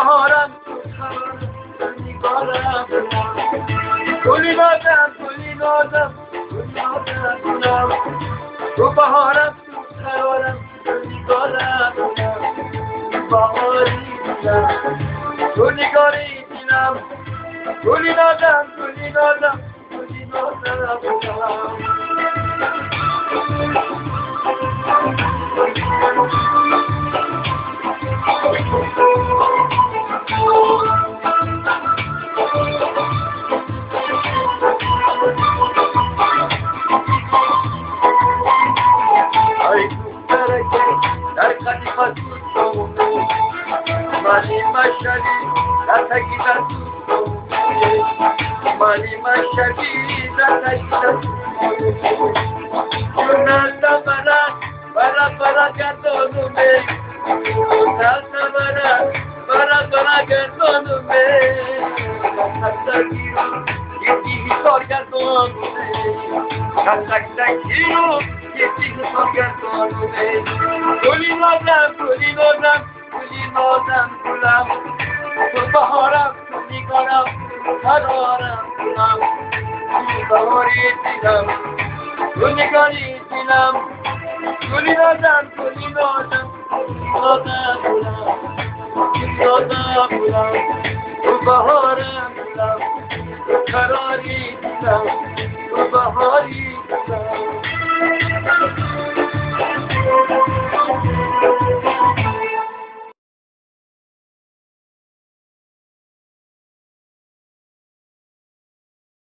بهارم نگارم گلی نازم گلی نازم گلی نازم تو بهارم تو قرارم نگارم بهاری دیدم تو نگاری دیدم گلی نازم گلی نازم گلی نازم در قدیمت تو مالی مشهدی در تگیدت تو مالی مشهدی در تگیدت تو نالتا برا گردانومه نالتا برا گردانومه نالتا یکی حسار گردانومه نالتا یکی حسار گردانومه گلی نازم گلی نازم گلی نازم گلم تو بهارم تو نگارم قرارم گلم تو بهاری دیدم تو نگاری دیدم گلی نازم گلی نازم نازم گلم نازم گلم تو بهارم گلم تو قراری دیدم تو بهاری